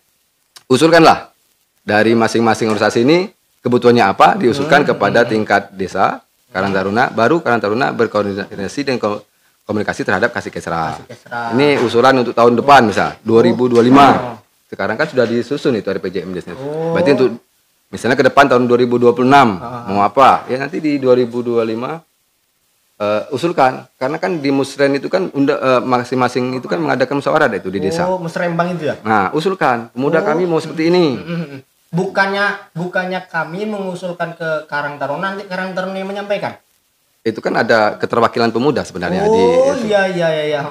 usulkanlah dari masing-masing organisasi ini kebutuhannya apa, diusulkan kepada tingkat desa, Karang Taruna, baru Karang Taruna berkoordinasi dan komunikasi terhadap Kasih Kesra. Ini usulan untuk tahun depan misal 2025. Sekarang kan sudah disusun itu RPJMDes-nya. Berarti untuk misalnya ke depan tahun 2026 mau apa? Ya nanti di 2025 usulkan, karena kan di Musren itu kan masing-masing itu kan mengadakan musyawarah itu di desa. Oh, Musrembang itu ya? Nah, usulkan, pemuda kami mau seperti ini. Bukannya kami mengusulkan ke Karang Taruna, nanti Karang Taruna yang menyampaikan. Itu kan ada keterwakilan pemuda sebenarnya Iya.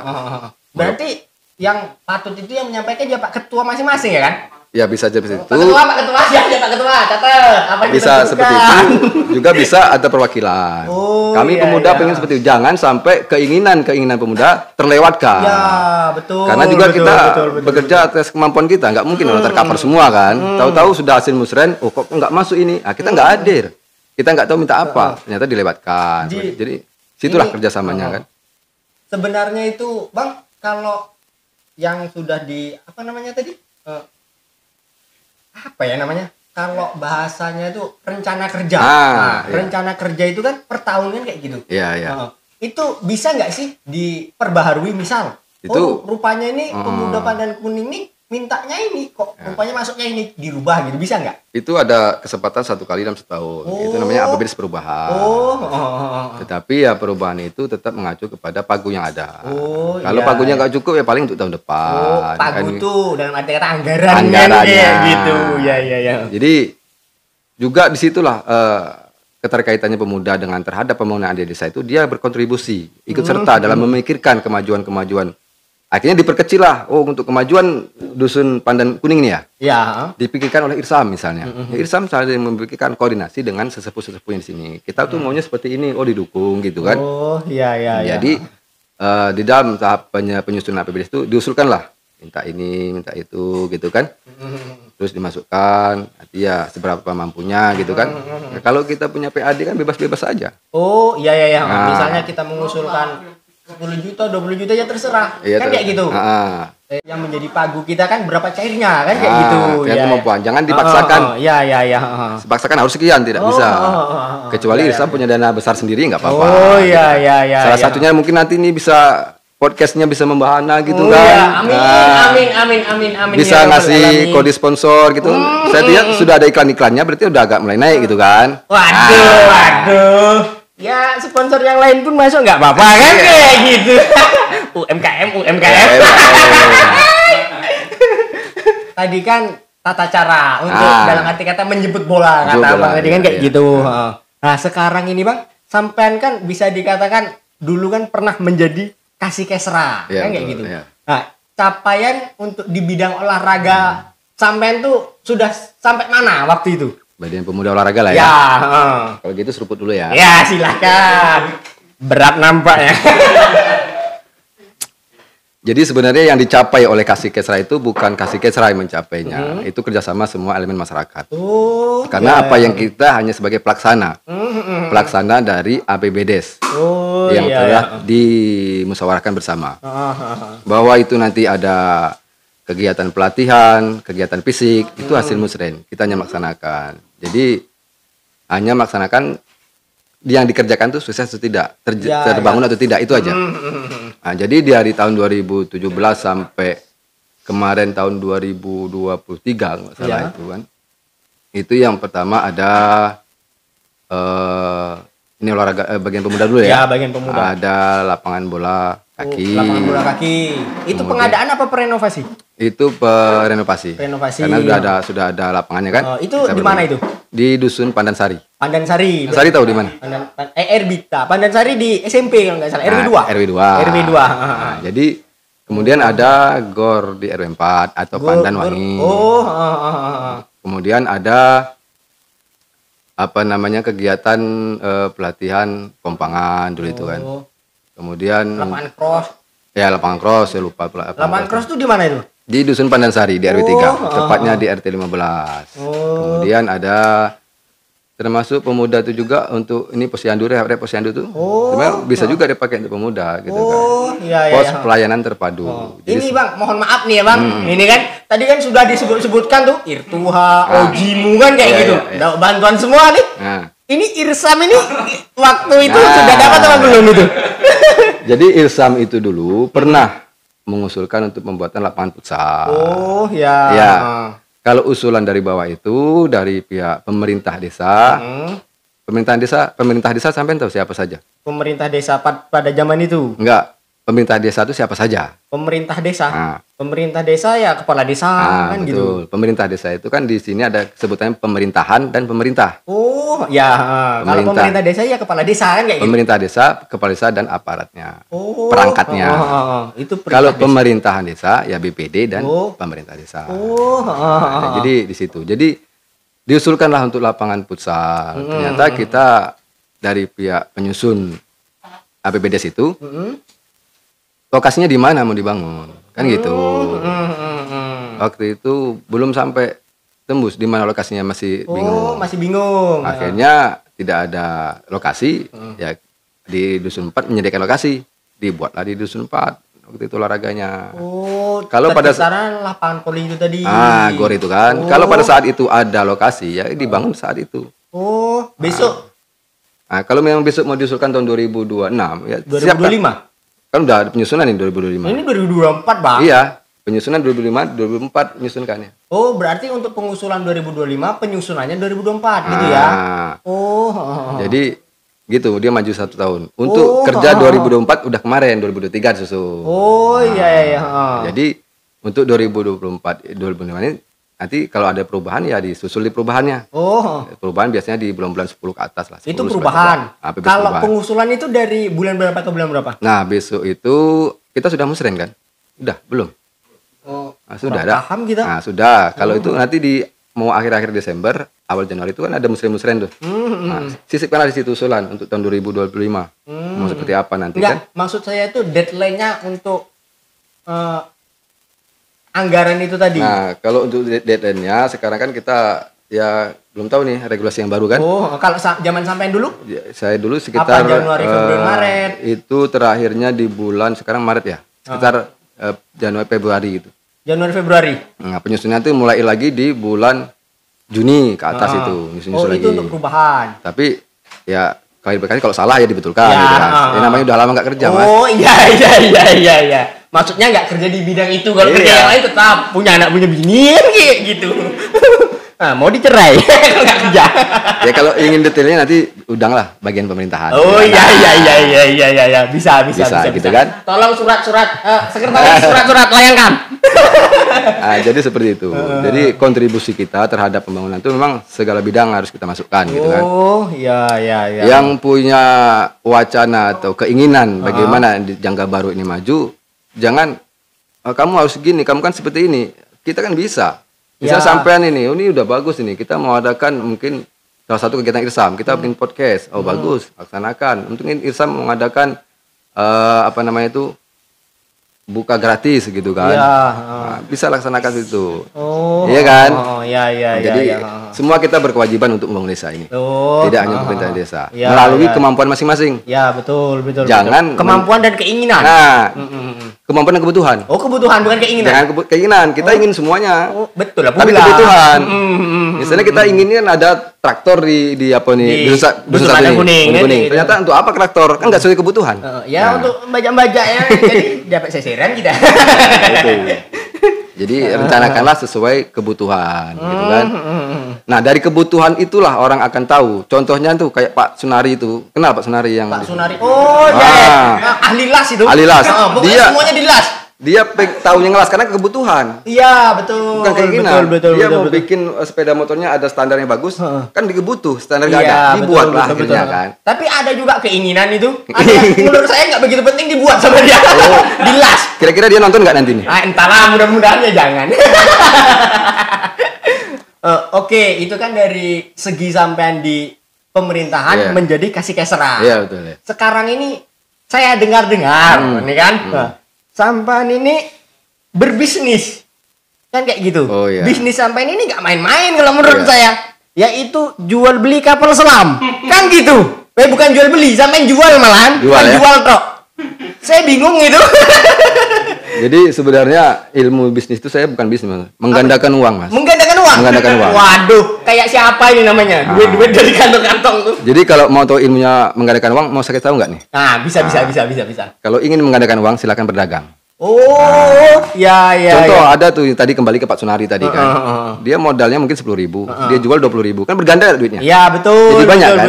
Berarti yang patut itu yang menyampaikan ya Pak Ketua masing-masing ya kan? Ya bisa aja seperti itu. Pak Ketua siap ya Pak Ketua, catat. Apa yang Bisa ditentukan? seperti itu, juga bisa ada perwakilan. Kami pemuda pengen seperti itu, jangan sampai keinginan pemuda terlewatkan. Ya, betul. Karena juga kita bekerja betul. atas kemampuan kita, nggak mungkin orang tercover semua kan. Tahu-tahu sudah hasil musren, oh kok nggak masuk ini, kita nggak hadir, kita nggak tahu minta apa, ternyata dilewatkan. Jadi situlah kerjasamanya kan. Sebenarnya itu Bang, kalau yang sudah di apa namanya tadi? Apa ya namanya? Kalau bahasanya itu rencana kerja. Rencana kerja itu kan per tahun kan kayak gitu. Iya. Itu bisa nggak sih diperbaharui misal? Itu rupanya ini pemuda Pandan Kuning ini mintanya ini kok rupanya masuknya ini dirubah gitu, bisa nggak? Itu ada kesempatan 1 kali dalam setahun. Itu namanya APBDes perubahan. Tetapi ya perubahan itu tetap mengacu kepada pagu yang ada. Kalau pagunya nggak cukup ya paling untuk tahun depan. Pagu tuh dalam arti kata anggarannya kayak gitu. Ya. Jadi juga disitulah keterkaitannya pemuda dengan terhadap pembangunan di desa itu, dia berkontribusi, ikut serta dalam memikirkan kemajuan-kemajuan. Akhirnya diperkecil lah, untuk kemajuan dusun Pandan Kuning ini ya. Iya. Dipikirkan oleh Irsam misalnya. Irsam saling memikirkan koordinasi dengan sesepuh-sesepuh yang di sini. Kita tuh maunya seperti ini, didukung gitu kan. Iya. Jadi di dalam tahap penyusunan APBDes itu diusulkanlah, minta ini, minta itu gitu kan. Terus dimasukkan, nanti ya seberapa mampunya gitu kan. Nah, kalau kita punya PAD kan bebas-bebas aja. Iya. Misalnya kita mengusulkan 10 juta, 20 juta ya terserah. Kan kayak gitu. Yang menjadi pagu kita kan berapa cairnya kan kayak gitu. Kemampuan, jangan dipaksakan. Iya. Dipaksakan harus sekian, tidak bisa. Kecuali Irsam punya dana besar sendiri nggak apa-apa. Iya. Salah satunya mungkin nanti ini bisa podcastnya bisa membahana gitu kan. Amin. Bisa ngasih kode sponsor gitu. Saya lihat sudah ada iklan-iklannya, berarti udah agak mulai naik gitu kan. Waduh. Ya sponsor yang lain pun masuk nggak apa-apa kan kayak gitu. UMKM. Tadi kan tata cara untuk dalam arti kata menjemput bola kata Bang tadi kan kayak gitu. Nah sekarang ini Bang, sampean kan bisa dikatakan dulu kan pernah menjadi Kasih Kesra kan kayak gitu. Nah capaian untuk di bidang olahraga sampean tuh sudah sampai mana waktu itu? Badan Pemuda Olahraga lah ya. Kalau gitu seruput dulu ya. Ya silakan. Berat nampaknya. Jadi sebenarnya yang dicapai oleh Kasih Kesra itu bukan Kasih Kesra yang mencapainya. Itu kerjasama semua elemen masyarakat. Karena apa yang kita hanya sebagai pelaksana. Pelaksana dari APBDes. Yang telah dimusyawarahkan bersama. Bahwa itu nanti ada kegiatan pelatihan, kegiatan fisik, itu hasil musren. Kita hanya melaksanakan. Jadi hanya melaksanakan yang dikerjakan itu sukses atau tidak, terbangun atau tidak, itu aja. Nah, jadi dari tahun 2017 sampai kemarin tahun 2023 nggak salah itu kan. Itu yang pertama ada ini olahraga bagian pemuda dulu ya. Bagian pemuda. Ada lapangan bola kaki. Lapangan bola kaki. Itu pengadaan apa renovasi? Itu renovasi. Karena sudah ada lapangannya kan. Itu di mana itu? Di dusun Pandan Sari. Pandan Sari. Sari tahu di mana? Erbita. Pandan Sari di SMP kalau nggak salah. RW2. Nah, jadi kemudian ada GOR di RW4 atau Pandan Wangi. Kemudian ada kegiatan pelatihan kompangan dulu itu kan. Kemudian lapangan cross. Ya lupa. Lapangan cross itu di mana itu? Di dusun Pandan Sari di RW3, tepatnya di RT 15. Kemudian ada Termasuk pemuda itu juga untuk ini posyandu, rehab posyandu itu. Oh. Sebenarnya bisa juga dipakai untuk pemuda gitu kan. Oh, iya iya. Pos pelayanan terpadu. Ini Bang, mohon maaf nih ya Bang. Ini kan tadi kan sudah disebut-sebutkan tuh Irtuha, Ojimu kan kayak gitu. iya. Bantuan semua nih. Nah, Ini Irsam ini waktu itu sudah dapat apa belum itu? jadi Irsam itu dulu pernah mengusulkan untuk pembuatan lapangan futsal. Oh, ya. Ya. Kalau usulan dari bawah itu dari pihak pemerintah desa, pemerintah desa sampai tahu siapa saja? Pemerintah desa pada zaman itu. Enggak, pemerintah desa itu siapa saja? Pemerintah desa. Nah. Pemerintah desa ya kepala desa kan betul. gitu. Pemerintah desa itu kan di sini ada sebutannya pemerintahan dan pemerintah. Oh, ya. Kalau pemerintah desa ya kepala desa kan kayak gitu. Pemerintah desa, kepala desa dan aparatnya. Oh, perangkatnya. Itu Kalau pemerintahan desa ya BPD dan pemerintah desa. Nah, jadi di situ. Jadi diusulkanlah untuk lapangan futsal. Ternyata kita dari pihak penyusun APBDes itu lokasinya di mana mau dibangun kan gitu. Waktu itu belum sampai tembus di mana lokasinya, masih bingung. Masih bingung. Akhirnya tidak ada lokasi, ya di Dusun 4 menyediakan lokasi, dibuatlah di Dusun 4 waktu itu olahraganya. Kalau pada saat lapangan voli itu tadi. Gor itu kan. Kalau pada saat itu ada lokasi ya dibangun saat itu. Besok. Kalau memang besok mau diusulkan tahun 2026 ya 2025. Kan udah ada penyusunan ini 2025. Ini 2024, Bang. Iya, penyusunan 2005, 2004 menyusunkannya. Oh, berarti untuk pengusulan 2025, penyusunannya 2024 gitu ya. Jadi gitu, dia maju 1 tahun. Untuk kerja 2024 udah kemarin 2023 susun. Iya. Jadi untuk 2024 2025 ini nanti kalau ada perubahan ya disusul di perubahannya. Perubahan biasanya di bulan-bulan 10 ke atas lah. 10, itu perubahan. Kalau perubahan. pengusulan itu dari bulan berapa ke bulan berapa? Nah, besok itu kita sudah musren kan? Udah, belum? Sudah ada. Paham kita. Nah, sudah. Kalau itu nanti di mau akhir-akhir Desember, awal Januari itu kan ada musren-musren tuh. Sisipkanlah di situ usulan untuk tahun 2025. Mau seperti apa nanti. Enggak, kan? maksud saya itu deadline-nya untuk anggaran itu tadi. Nah, kalau untuk deadline-nya sekarang kan kita ya belum tahu nih regulasi yang baru kan. Kalau zaman sampean dulu? Saya dulu sekitar Januari, Februari, Maret. Itu terakhirnya di bulan sekarang Maret ya. Sekitar Januari Februari itu. Januari Februari. Nah, penyusunan itu mulai lagi di bulan Juni ke atas itu nyusun lagi. Itu untuk perubahan. Tapi ya kali-kali kalau salah ya dibetulkan gitu kan. Namanya udah lama nggak kerja, Mas. Iya. Maksudnya nggak kerja di bidang itu, kalau kerja yang lain tetap punya anak punya bini kayak gitu. Nah, mau dicerai kalau nggak kerja. Ya kalau ingin detailnya nanti udanglah bagian pemerintahan. Iya. Bisa gitu kan. Tolong surat-surat sekretaris surat-surat layangkan. Nah, jadi seperti itu. Jadi kontribusi kita terhadap pembangunan itu memang segala bidang harus kita masukkan gitu kan. Iya. Yang punya wacana atau keinginan bagaimana di Jangga Baru ini maju, jangan kamu harus gini, kamu kan seperti ini. Kita kan bisa sampean ini udah bagus ini. Kita mau adakan mungkin salah satu kegiatan Irsam, kita bikin podcast. Bagus, laksanakan. Mungkin Irsam mengadakan buka gratis gitu kan. Bisa laksanakan itu. Iya kan? Jadi semua kita berkewajiban untuk membangun desa ini. Tidak hanya pemerintah desa. Melalui kemampuan masing-masing. Ya, betul. Jangan kemampuan dan keinginan. Nah, kemampuan dan kebutuhan. Kebutuhan bukan keinginan. Jangan keinginan, kita ingin semuanya. Betul lah. Tapi kebutuhan. Misalnya kita inginnya ada traktor di Dusun Satu kuning. Ternyata untuk apa traktor? Kan nggak sesuai kebutuhan. Untuk bajak-bajak ya. Jadi dapat sesiran kita. Jadi rencanakanlah sesuai kebutuhan, gitu kan. Nah, dari kebutuhan itulah orang akan tahu. Contohnya tuh kayak Pak Sunari itu. Kenal Pak Sunari yang Pak Sunari. Ahli las itu. Ahli las. Dia semuanya dilas. Dia tahunya ngelas karena kebutuhan. Iya, betul. Bukan keinginan. Betul, dia mau bikin sepeda motornya ada standarnya bagus, kan dibutuh, standar nggak ada, dibuatlah akhirnya kan. Tapi ada juga keinginan itu. Menurut saya nggak begitu penting dibuat sama dia. Dilas. Kira-kira dia nonton nggak nanti nih? Entahlah, mudah-mudahan ya jangan. Oke, itu kan dari segi sampean di pemerintahan menjadi kasih keseran. Iya, betul ya. Sekarang ini saya dengar-dengar, ini kan. Sampean ini berbisnis kan kayak gitu. Bisnis sampean ini nggak main-main kalau menurut saya. yaitu jual beli kapal selam. Kan gitu. Bukan jual beli, sampai jual malahan. Jual, ya? Jual tok. Saya bingung itu. Jadi sebenarnya ilmu bisnis itu saya bukan bisnis, Mas. Menggandakan uang, Mas. Menggandakan uang. Menggandakan uang. Waduh, kayak siapa ini namanya? Duit-duit dari kantong-kantong tuh. Jadi kalau mau tahu ilmunya menggandakan uang, mau saya tahu nggak nih? Nah, bisa. Kalau ingin menggandakan uang, silakan berdagang. Oh, ya. Contoh ada tuh tadi kembali ke Pak Sunari tadi kan. Dia modalnya mungkin 10.000, dia jual 20.000, kan berganda duitnya. Ya, betul. Jadi banyak kan?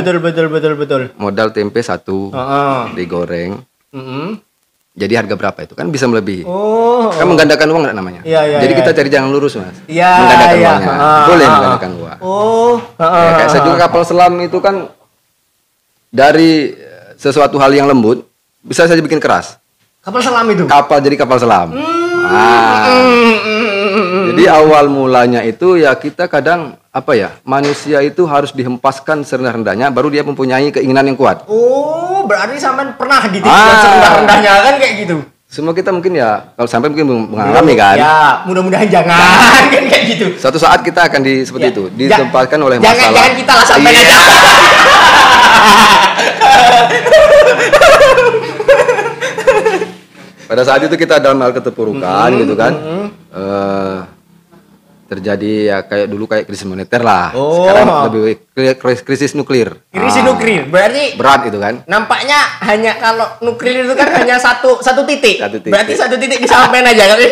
Betul. Modal tempe 1 digoreng. Jadi harga berapa itu kan bisa melebihi. Kan menggandakan uang nggak namanya. Jadi kita cari jalan lurus, Mas. Menggandakan uangnya. Boleh menggandakan uang. Kayak saya juga kapal selam itu kan dari sesuatu hal yang lembut bisa saja bikin keras. Kapal selam itu. Kapal jadi kapal selam. Jadi awal mulanya itu ya kita kadang apa ya, manusia itu harus dihempaskan serendah-rendahnya baru dia mempunyai keinginan yang kuat. Oh, berarti sampean pernah ditinggal serendah-rendahnya kan kayak gitu. Semua kita mungkin ya kalau sampai mungkin mengalami kan. Ya, mudah-mudahan jangan kan kayak gitu. Suatu saat kita akan seperti itu, ditempatkan oleh masalah. Jangan kita lah sampai aja. Pada saat itu kita dalam hal keterpurukan gitu kan. Terjadi ya kayak dulu kayak krisis moneter lah. Sekarang lebih krisis nuklir. Krisis nuklir berarti berat itu kan. Nampaknya hanya kalau nuklir itu kan hanya satu titik. Berarti satu titik disampaikan aja. Kalau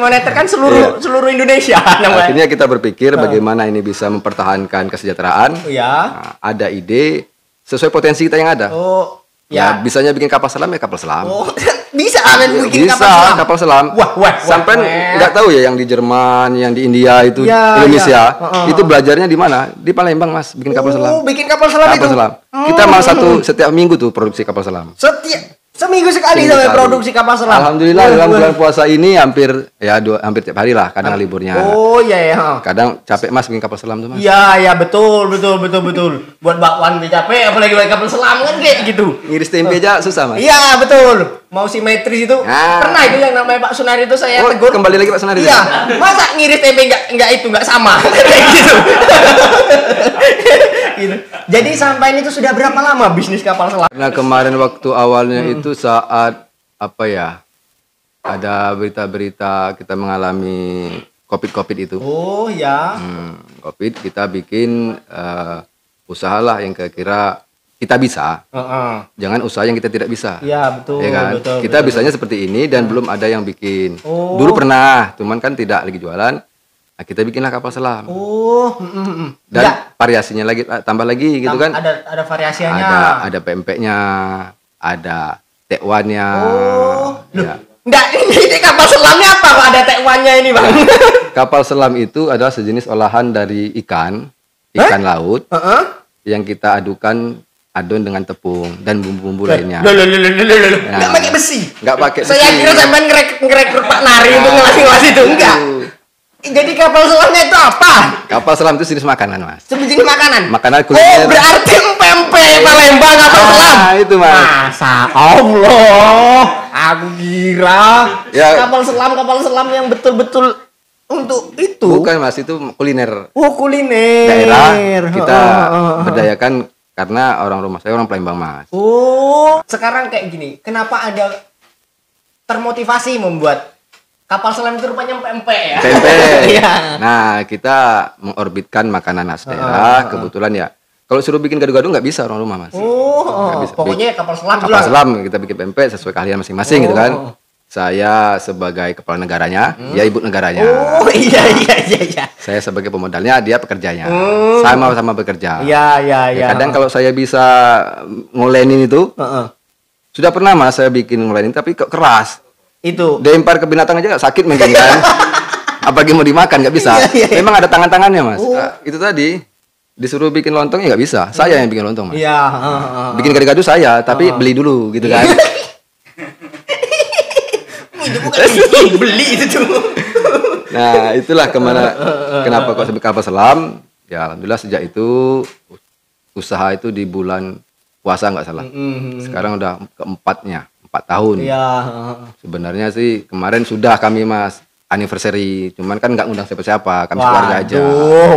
moneter kan seluruh Indonesia. Akhirnya kita berpikir bagaimana ini bisa mempertahankan kesejahteraan. Nah, ada ide sesuai potensi kita yang ada. Ya, bisanya bikin kapal selam ya kapal selam. Bisa bikin kapal selam. Wah. Sampai nggak tahu ya yang di Jerman, yang di India itu, Indonesia. Itu belajarnya di mana? Di Palembang, Mas, bikin kapal selam. Bikin kapal selam itu. Kita malah setiap minggu tuh produksi kapal selam. Seminggu sekali sampai produksi kapal selam. Alhamdulillah dalam bulan puasa ini hampir tiap hari lah, kadang liburnya. Iya. Kadang capek, Mas, bikin kapal selam tuh, Mas. Iya, betul. Buat bakwan capek apalagi buat kapal selam kan kayak gitu. Ngiris tempe aja susah, Mas. Iya, betul. Mau simetris itu. Pernah itu yang namanya Pak Sunari itu saya tegur. Kembali lagi Pak Sunari. Iya. Masa ngiris tempe enggak sama kayak gitu. Gitu. Jadi sampai itu sudah berapa lama bisnis kapal selam? Nah, kemarin waktu awalnya itu saat apa ya? Ada berita-berita kita mengalami COVID itu. Oh ya. COVID kita bikin usahalah yang kira-kira kita bisa. Jangan usaha yang kita tidak bisa. Iya, betul. Ya kan? Betul, kita bisanya seperti ini dan belum ada yang bikin. Dulu pernah, cuman kan tidak lagi jualan. Nah, kita bikinlah kapal selam. Dan variasinya lagi tambah lagi gitu kan. Ada variasinya. Ada pempeknya, ada tekwannya. Ya. Enggak, ini kapal selamnya apa kok ada tekwannya ini, Bang? Kapal selam itu adalah sejenis olahan dari ikan laut yang kita adon dengan tepung dan bumbu-bumbu lainnya. Enggak pakai besi. Enggak pakai besi. Saya kira sampean ngerekrut Pak Nari untuk ngelatih itu enggak. Jadi kapal selamnya itu apa? Kapal selam itu jenis makanan, Mas. Jenis makanan? Makanan kuliner. Berarti pempek Palembang kapal selam? Nah, itu, Mas. Masa Allah. Aku kira kapal selam yang betul-betul untuk itu. Bukan, Mas, itu kuliner. Kuliner. Daerah kita berdayakan karena orang rumah saya orang Palembang, Mas. Sekarang kayak gini. Kenapa ada termotivasi membuat kapal selam itu rupanya pempek ya? Pempek. Nah, kita mengorbitkan makanan khas daerah. Kebetulan ya, kalau suruh bikin gado-gado nggak bisa orang rumah, Mas. Bisa. Pokoknya kapal selam. Kapal selam kita bikin pempek sesuai keahlian masing-masing gitu kan. Saya sebagai kepala negaranya, dia ibu negaranya. Iya. Saya sebagai pemodalnya, dia pekerjanya. Sama-sama bekerja. Iya. Kadang kalau saya bisa ngolenin itu, sudah pernah, Mas, saya bikin ngolenin tapi kok keras. Itu dilempar ke binatang aja sakit mungkin kan. Apalagi mau dimakan nggak bisa. Memang ada tangan-tangannya, Mas. Itu tadi disuruh bikin lontong ya nggak bisa. Saya yang bikin lontong, Mas. Iya. Bikin gado-gado saya, tapi beli dulu gitu kan. Itu bukan beli itu tuh. Nah, itulah kenapa kok sampai kapal selam. Ya alhamdulillah sejak itu usaha itu di bulan puasa nggak salah. Sekarang udah keempatnya. 4 tahun. Iya. Sebenarnya sih kemarin sudah kami, Mas, anniversary, cuman kan nggak ngundang siapa-siapa, kami keluarga aja.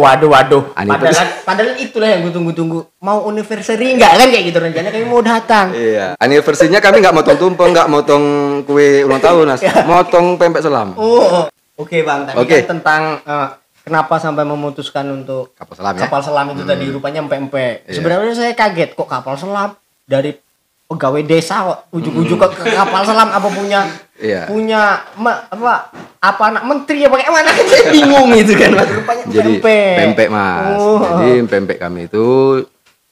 Waduh. Anniversary. Padahal itulah yang gue tunggu-tunggu. Mau anniversary nggak kan kayak gitu rencananya kami mau datang. Iya. Anniversary-nya kami nggak motong tumpeng, nggak motong kue ulang tahun, Mas. Motong pempek selam. Oke Bang. Tadi Oke. kan tentang kenapa sampai memutuskan untuk Kapal selam ya. kapal selam itu tadi rupanya empek-empek. Iya. Sebenarnya saya kaget kok kapal selam dari pegawai desa kok ujuk-ujuk ke kapal selam apa punya Iya. apa anak menteri apa kayak mana saya bingung itu kan Mas rupanya Jadi pempek, Mas. Oh. Jadi pempek kami itu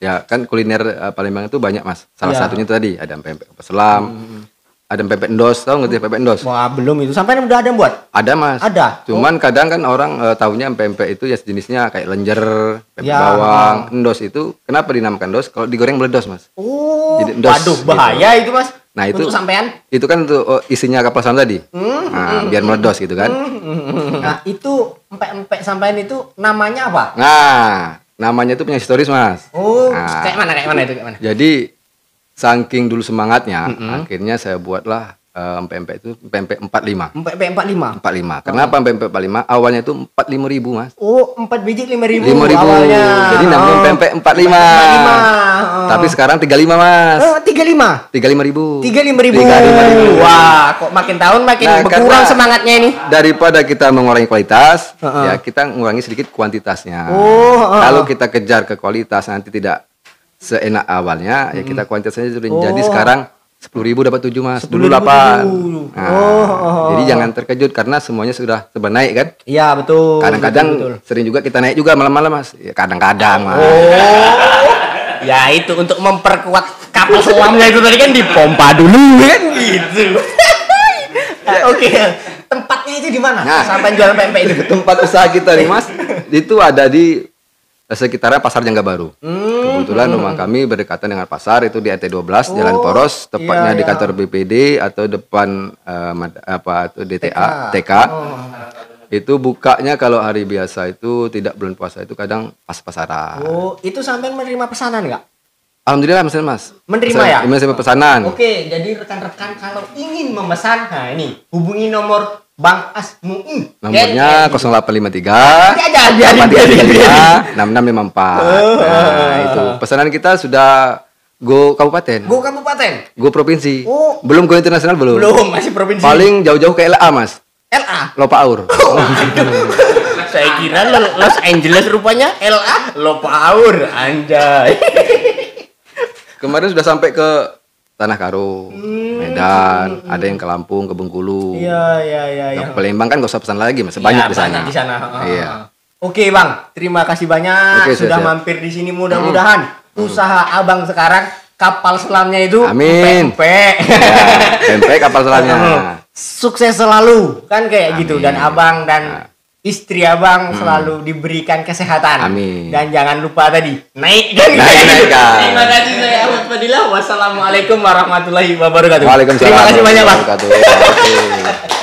ya kan kuliner Palembang itu banyak, Mas. Salah Iya. satunya itu tadi ada pempek kapal selam. Ada pempek endos, tahu nggak sih pempek endos? Wah belum itu sampai udah ada yang buat Ada, Mas. Ada? Cuman kadang kan orang taunya pempek itu ya sejenisnya kayak lenjer, pempek Ya. bawang, endos itu. Kenapa dinamakan endos? Kalau digoreng meledos, Mas. Jadi endos waduh gitu. bahaya itu Mas Nah, itu untuk sampean itu kan untuk isinya kapal selam tadi. Nah, biar meledos gitu kan. nah itu empek-empek sampean itu namanya apa Nah, namanya itu punya historis, Mas. Nah, kayak mana itu kayak mana Jadi saking dulu semangatnya, akhirnya saya buatlah pempek itu pempek 45. empek-empek 45 45. Kenapa pempek 45? Awalnya itu 45.000, Mas. 4 biji 5.000 5.000. awalnya. Jadi namanya pempek 45. 45. Tapi sekarang 35, Mas. 35. 35.000. 35.000. 35.000. Wah, kok makin tahun makin Nah, berkurang karena semangatnya ini. Daripada kita mengurangi kualitas, ya kita mengurangi sedikit kuantitasnya. Kalau kita kejar ke kualitas nanti tidak seenak awalnya, ya kita kuantitasnya jadi sekarang 10.000 dapat 7, Mas. Dulu 8. Nah, jadi jangan terkejut karena semuanya sudah serba naik kan. Iya, betul. Kadang-kadang betul. sering juga kita naik juga malam-malam, Mas. Ya, kadang-kadang, Mas. Ya itu untuk memperkuat kapal selamnya itu tadi kan dipompa dulu kan gitu. Oke. Tempatnya itu di mana? Nah. Sampai jualan pempek itu. Tempat usaha kita nih, Mas, itu ada di sekitaran Pasar Jangga Baru. Kebetulan rumah kami berdekatan dengan pasar itu di RT 12 Jalan Poros, tepatnya iya, di iya. kantor BPD atau depan DTA TK. Itu bukanya kalau hari biasa itu tidak bulan puasa itu kadang pas pasaran. Oh, itu sampai menerima pesanan nggak? Alhamdulillah Mas. Menerima ya? Menerima pesanan. Oke, jadi rekan-rekan kalau ingin memesan, nah ini hubungi nomor Bang Asmui. Nomornya 0853 biarin. 6654. Nah, itu pesanan kita sudah go kabupaten, Go kabupaten. go provinsi. Oh. Belum go internasional belum. Belum, masih provinsi. Paling jauh-jauh ke LA, Mas. LA. Lopa Aur. Saya kira Los Angeles rupanya LA Lopaur, anjay. Kemarin sudah sampai ke Tanah Karo, Medan, ada yang ke Lampung, ke Bengkulu. Iya. Ke Palembang kan gak usah pesan lagi, Mas. Banyak Iya, di sana. banyak di sana. Iya. Oke, Bang. Terima kasih banyak Oke, sudah siap. mampir di sini. Mudah-mudahan usaha Abang sekarang kapal selamnya itu Amin. empek-empek. Pempek kapal selamnya. Sukses selalu kan kayak gitu, dan Amin. Abang dan istri Abang selalu diberikan kesehatan. Amin. Dan jangan lupa tadi naik kan. Naik. Terima kasih, saya Ahmad Fadilah. Wassalamualaikum warahmatullahi wabarakatuh. Waalaikumsalam. Terima kasih banyak, Bang. warahmatullahi wabarakatuh. Oke.